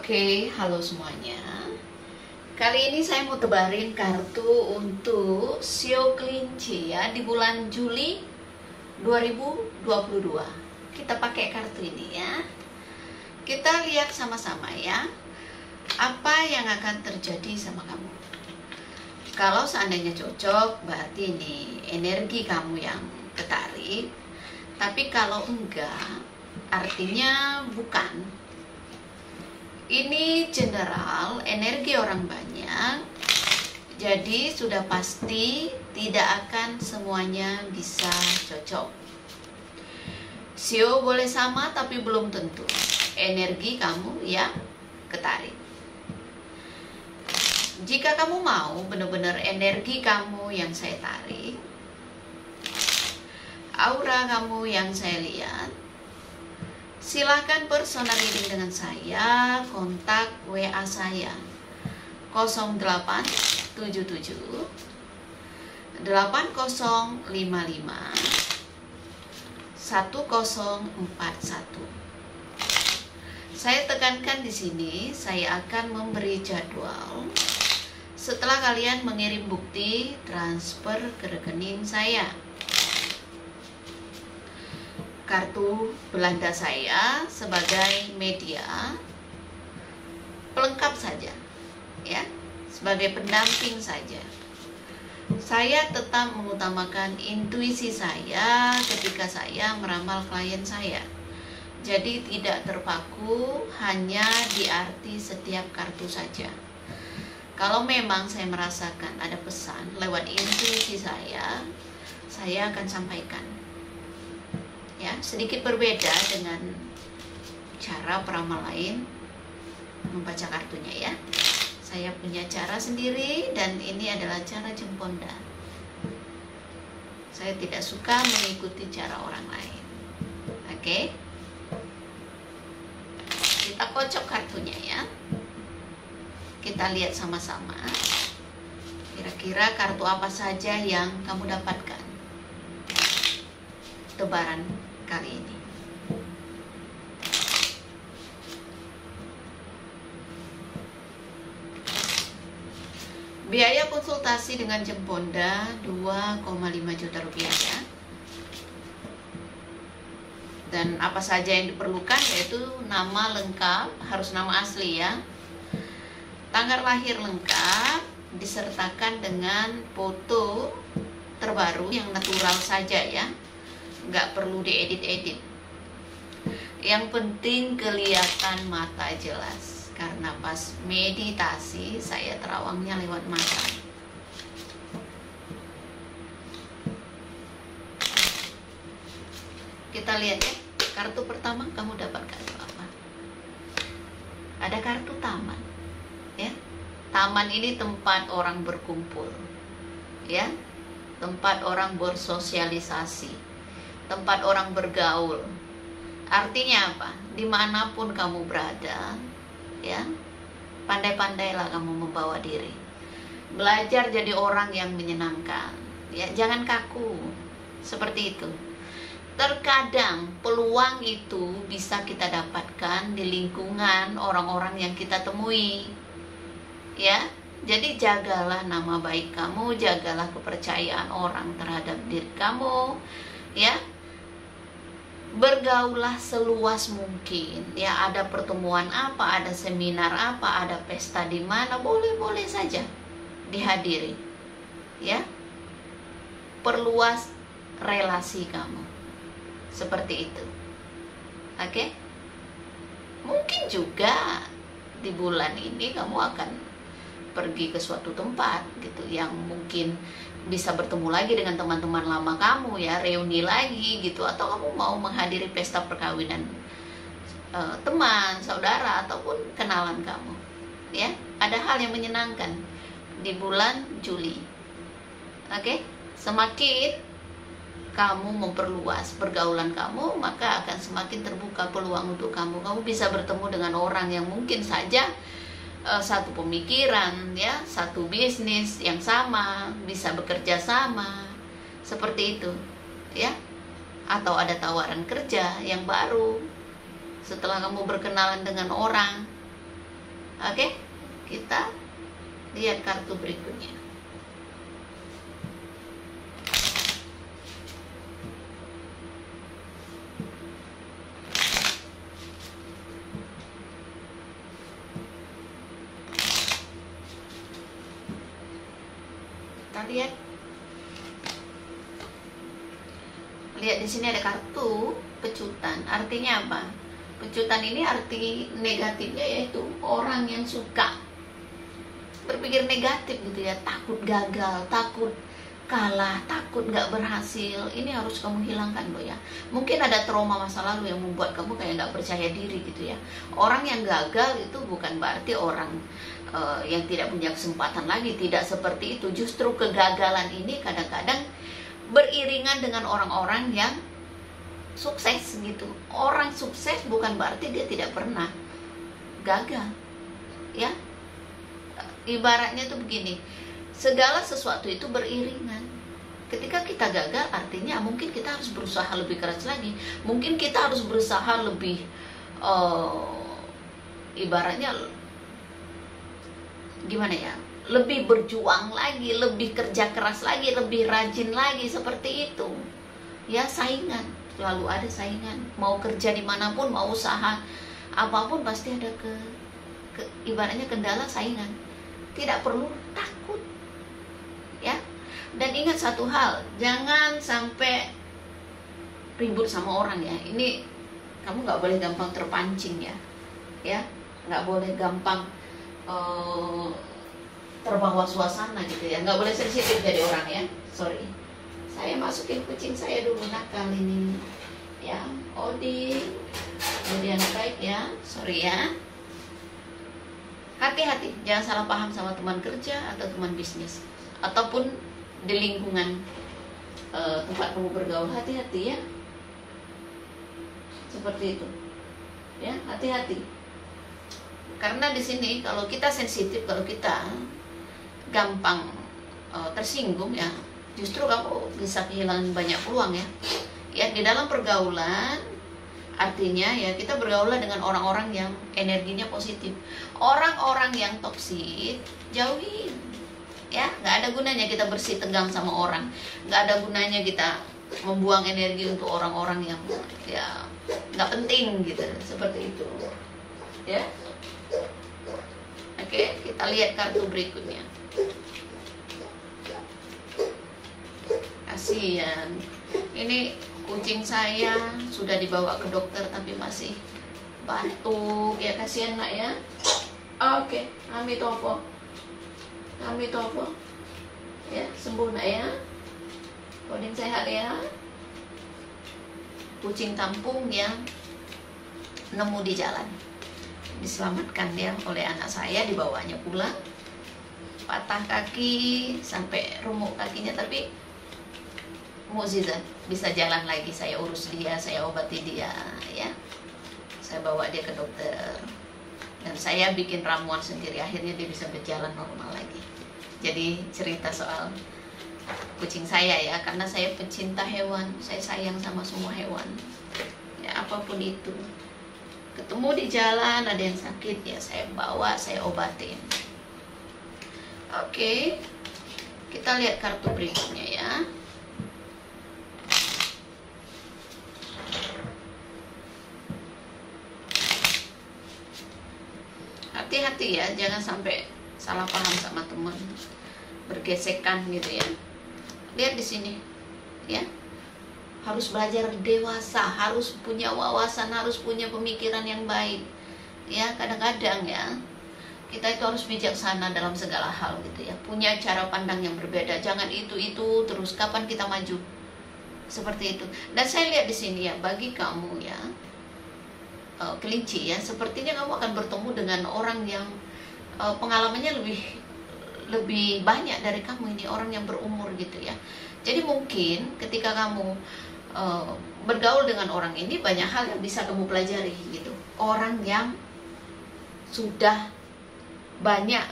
Oke, halo semuanya. Kali ini saya mau tebarin kartu untuk Sio Kelinci ya di bulan Juli 2022. Kita pakai kartu ini ya. Kita lihat sama-sama ya. Apa yang akan terjadi sama kamu? Kalau seandainya cocok, berarti ini energi kamu yang ketarik. Tapi kalau enggak, artinya bukan. Ini general, energi orang banyak, jadi sudah pasti tidak akan semuanya bisa cocok. Sio boleh sama tapi belum tentu. Energi kamu yang ketarik. Jika kamu mau benar-benar energi kamu yang saya tarik, aura kamu yang saya lihat, silahkan personal reading dengan saya, kontak WA saya 0877 8055 1041. Saya tekankan di sini, saya akan memberi jadwal setelah kalian mengirim bukti transfer ke rekening saya. Kartu Belanda saya sebagai media pelengkap saja ya, sebagai pendamping saja. Saya tetap mengutamakan intuisi saya ketika saya meramal klien saya. Jadi tidak terpaku hanya di arti setiap kartu saja. Kalau memang saya merasakan ada pesan lewat intuisi saya akan sampaikan. Ya, sedikit berbeda dengan cara peramal lain membaca kartunya ya. Saya punya cara sendiri dan ini adalah cara Jemponda. Saya tidak suka mengikuti cara orang lain. Oke? Kita kocok kartunya ya. Kita lihat sama-sama. Kira-kira kartu apa saja yang kamu dapatkan tebaran kali ini. Biaya konsultasi dengan Jemponda 2,5 juta rupiah ya. Dan apa saja yang diperlukan yaitu nama lengkap, harus nama asli ya. Tanggal lahir lengkap disertakan dengan foto terbaru yang natural saja ya. Nggak perlu diedit-edit. Yang penting kelihatan mata jelas, karena pas meditasi saya terawangnya lewat mata. Kita lihat ya, kartu pertama kamu dapat kartu apa? Ada kartu taman ya. Taman ini tempat orang berkumpul ya, tempat orang bersosialisasi, tempat orang bergaul. Artinya apa? Dimanapun kamu berada ya, pandai-pandailah kamu membawa diri. Belajar jadi orang yang menyenangkan ya, jangan kaku. Seperti itu. Terkadang peluang itu bisa kita dapatkan di lingkungan orang-orang yang kita temui ya. Jadi jagalah nama baik kamu, jagalah kepercayaan orang terhadap diri kamu ya. Bergaulah seluas mungkin ya. Ada pertemuan apa, ada seminar apa, ada pesta di mana, boleh-boleh saja dihadiri ya. Perluas relasi kamu seperti itu. Oke? Mungkin juga di bulan ini kamu akan pergi ke suatu tempat gitu yang mungkin bisa bertemu lagi dengan teman-teman lama kamu ya, reuni lagi gitu, atau kamu mau menghadiri pesta perkawinan teman, saudara, ataupun kenalan kamu ya. Ada hal yang menyenangkan di bulan Juli. Oke? Semakin kamu memperluas pergaulan kamu, maka akan semakin terbuka peluang untuk kamu. Kamu bisa bertemu dengan orang yang mungkin saja satu pemikiran ya, satu bisnis yang sama, bisa bekerja sama seperti itu ya. Atau ada tawaran kerja yang baru setelah kamu berkenalan dengan orang Oke, kita lihat kartu berikutnya. Kita lihat di sini ada kartu pecutan. Artinya apa? Pecutan ini arti negatifnya yaitu orang yang suka berpikir negatif gitu ya, takut gagal, takut kalah, takut nggak berhasil. Ini harus kamu hilangkan, Bo ya. Mungkin ada trauma masa lalu yang membuat kamu kayak nggak percaya diri gitu ya. Orang yang gagal itu bukan berarti orang yang tidak punya kesempatan lagi, tidak seperti itu. Justru kegagalan ini kadang-kadang beriringan dengan orang-orang yang sukses gitu. Orang sukses bukan berarti dia tidak pernah gagal, ya. Ibaratnya tuh begini, segala sesuatu itu beriringan. Ketika kita gagal, artinya mungkin kita harus berusaha lebih keras lagi. Mungkin kita harus berusaha lebih, ibaratnya gimana ya, lebih berjuang lagi, lebih kerja keras lagi, lebih rajin lagi, seperti itu. Ya, saingan, selalu ada saingan. Mau kerja dimanapun, mau usaha apapun pasti ada ibaratnya kendala saingan. Tidak perlu takut, ya. Dan ingat satu hal, jangan sampai ribut sama orang ya. Ini kamu nggak boleh gampang terpancing ya, nggak boleh gampang terbawa suasana gitu ya. Nggak boleh sensitif jadi orang ya. Sorry, saya masukin kucing saya dulu nakal ini ya. Odi anak baik ya. Sorry ya. Hati-hati, jangan salah paham sama teman kerja atau teman bisnis ataupun di lingkungan tempat kamu bergaul. Hati-hati ya, seperti itu ya. Hati-hati, karena di sini kalau kita sensitif, kalau kita gampang tersinggung ya, justru kamu bisa kehilangan banyak peluang ya. Ya, di dalam pergaulan, artinya ya kita bergaul dengan orang-orang yang energinya positif. Orang-orang yang toksik jauhin ya. Nggak ada gunanya kita bersih tegang sama orang, nggak ada gunanya kita membuang energi untuk orang-orang yang ya nggak penting gitu, seperti itu ya. Oke, kita lihat kartu berikutnya. Kasihan, ini kucing saya sudah dibawa ke dokter tapi masih batuk ya. Kasihan nak ya. Oke, kami topo ya, sembuh nak ya. Koding sehat ya. Kucing kampung yang nemu di jalan, diselamatkan dia oleh anak saya, dibawanya pulang. Patah kaki sampai remuk kakinya, tapi mukjizat bisa jalan lagi. Saya urus dia, saya obati dia ya. Saya bawa dia ke dokter dan saya bikin ramuan sendiri, akhirnya dia bisa berjalan normal lagi. Jadi cerita soal kucing saya ya, karena saya pecinta hewan, saya sayang sama semua hewan ya, apapun itu. Ketemu di jalan ada yang sakit ya, saya bawa, saya obatin. Oke, kita lihat kartu berikutnya ya. Hati-hati ya, jangan sampai salah paham sama teman, bergesekan gitu ya. Lihat di sini ya, harus belajar dewasa, harus punya wawasan, harus punya pemikiran yang baik ya. Kadang-kadang ya kita itu harus bijaksana dalam segala hal gitu ya, punya cara pandang yang berbeda. Jangan itu terus, kapan kita maju, seperti itu. Dan saya lihat di sini ya, bagi kamu ya kelinci ya, sepertinya kamu akan bertemu dengan orang yang pengalamannya lebih banyak dari kamu, ini orang yang berumur gitu ya. Jadi mungkin ketika kamu bergaul dengan orang ini, banyak hal yang bisa kamu pelajari gitu. Orang yang sudah banyak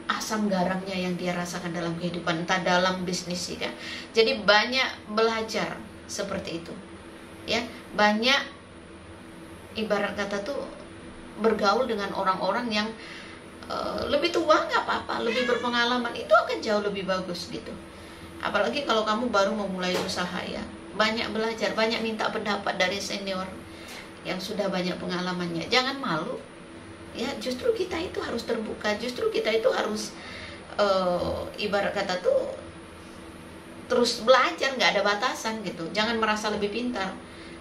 asam garamnya yang dia rasakan dalam kehidupan, entah dalam bisnis ya. Jadi banyak belajar seperti itu ya, banyak ibarat kata tuh bergaul dengan orang-orang yang lebih tua nggak apa-apa, lebih berpengalaman, itu akan jauh lebih bagus gitu. Apalagi kalau kamu baru memulai usaha ya, banyak belajar, banyak minta pendapat dari senior yang sudah banyak pengalamannya. Jangan malu ya, justru kita itu harus terbuka, justru kita itu harus ibarat kata tuh terus belajar, nggak ada batasan gitu. Jangan merasa lebih pintar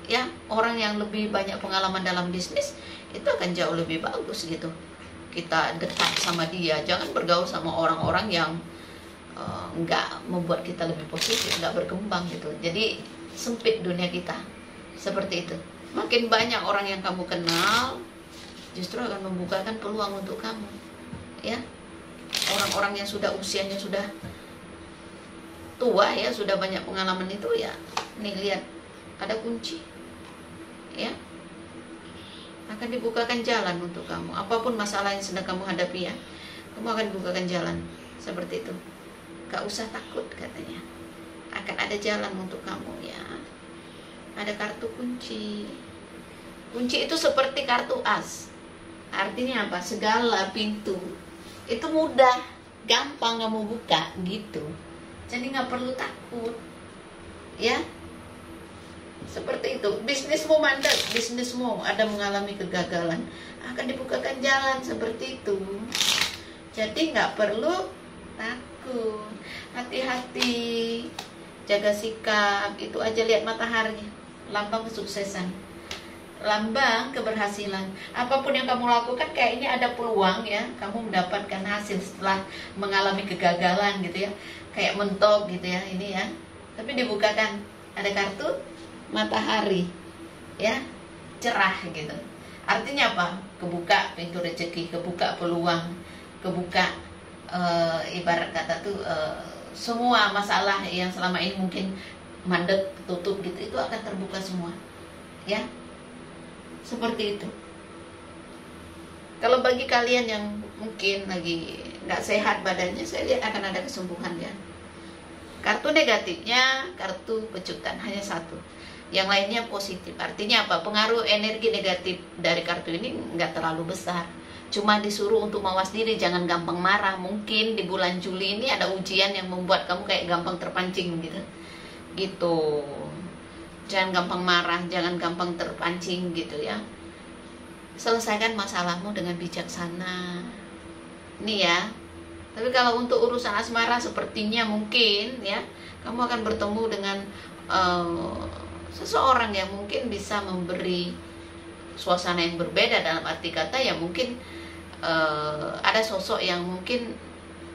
ya. Orang yang lebih banyak pengalaman dalam bisnis itu akan jauh lebih bagus gitu. Kita dekat sama dia, jangan bergaul sama orang-orang yang nggak membuat kita lebih positif, nggak berkembang gitu. Jadi sempit dunia kita seperti itu. Makin banyak orang yang kamu kenal, justru akan membukakan peluang untuk kamu ya. Orang-orang yang sudah usianya sudah tua ya, sudah banyak pengalaman itu ya, nih lihat ada kunci ya, akan dibukakan jalan untuk kamu. Apapun masalah yang sedang kamu hadapi ya, kamu akan dibukakan jalan seperti itu. Gak usah takut katanya, akan ada jalan untuk kamu ya. Ada kartu kunci. Kunci itu seperti kartu as, artinya apa? Segala pintu itu mudah, gampang kamu buka gitu. Jadi nggak perlu takut ya. Seperti itu. Bisnismu mandek, bisnismu ada mengalami kegagalan, akan dibukakan jalan seperti itu. Jadi nggak perlu takut. Hati-hati, jaga sikap. Itu aja, lihat matahari, lambang kesuksesan, lambang keberhasilan. Apapun yang kamu lakukan kayaknya ada peluang ya, kamu mendapatkan hasil setelah mengalami kegagalan gitu ya, kayak mentok gitu ya ini ya. Tapi dibukakan, ada kartu matahari ya, cerah gitu. Artinya apa? Kebuka pintu rezeki, kebuka peluang, kebuka ibarat kata tuh semua masalah yang selama ini mungkin mandek, tutup gitu, itu akan terbuka semua ya. Seperti itu. Kalau bagi kalian yang mungkin lagi nggak sehat badannya, saya lihat akan ada kesembuhan ya. Kartu negatifnya kartu pecutan, hanya satu. Yang lainnya positif. Artinya apa? Pengaruh energi negatif dari kartu ini nggak terlalu besar. Cuma disuruh untuk mawas diri, jangan gampang marah. Mungkin di bulan Juli ini ada ujian yang membuat kamu kayak gampang terpancing gitu. Gitu. Jangan gampang marah, jangan gampang terpancing gitu ya. Selesaikan masalahmu dengan bijaksana. Ini ya. Tapi kalau untuk urusan asmara sepertinya mungkin ya, kamu akan bertemu dengan seseorang yang mungkin bisa memberi suasana yang berbeda, dalam arti kata ya mungkin ada sosok yang mungkin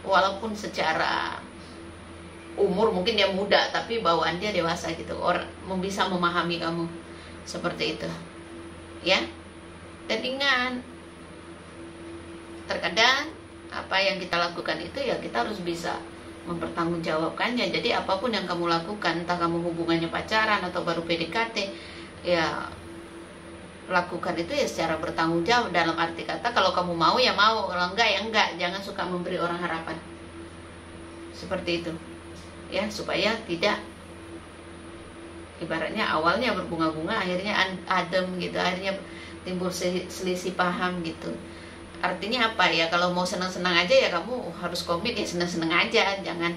walaupun secara umur mungkin dia muda, tapi bawaan dia dewasa gitu, orang bisa memahami kamu seperti itu ya. Dan ingat, terkadang apa yang kita lakukan itu ya kita harus bisa mempertanggungjawabkannya. Jadi apapun yang kamu lakukan, entah kamu hubungannya pacaran atau baru PDKT, ya lakukan itu ya secara bertanggung jawab, dalam arti kata kalau kamu mau ya mau, kalau enggak ya enggak. Jangan suka memberi orang harapan seperti itu ya, supaya tidak ibaratnya awalnya berbunga-bunga akhirnya adem gitu, akhirnya timbul selisih paham gitu. Artinya apa ya, kalau mau senang-senang aja ya kamu harus komit ya, senang-senang aja, jangan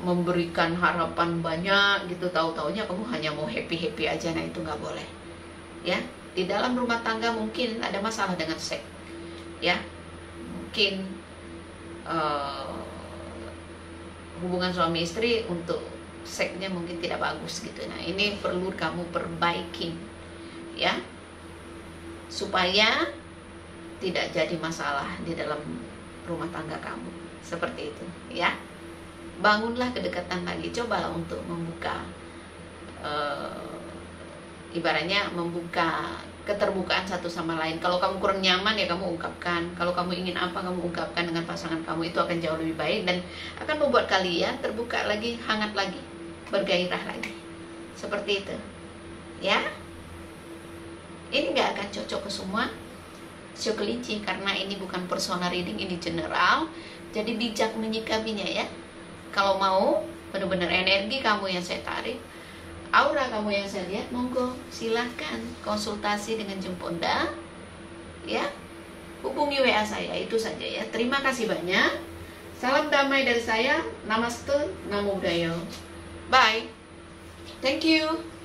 memberikan harapan banyak gitu, tahu-taunya kamu hanya mau happy-happy aja. Nah itu nggak boleh ya. Di dalam rumah tangga mungkin ada masalah dengan seks ya, mungkin hubungan suami istri untuk seksnya mungkin tidak bagus gitu. Nah ini perlu kamu perbaiki ya, supaya tidak jadi masalah di dalam rumah tangga kamu seperti itu ya. Bangunlah kedekatan lagi, cobalah untuk membuka ibaratnya membuka keterbukaan satu sama lain. Kalau kamu kurang nyaman ya kamu ungkapkan, kalau kamu ingin apa kamu ungkapkan dengan pasangan kamu, itu akan jauh lebih baik dan akan membuat kalian terbuka lagi, hangat lagi, bergairah lagi seperti itu ya. Ini gak akan cocok ke semua show kelinci, karena ini bukan personal reading, ini general. Jadi bijak menyikapinya ya. Kalau mau benar-benar energi kamu yang saya tarik, aura kamu yang saya lihat, monggo silahkan konsultasi dengan Jemponda ya, hubungi WA saya, itu saja ya. Terima kasih banyak, salam damai dari saya, namaste, namo buddhaya, bye, thank you.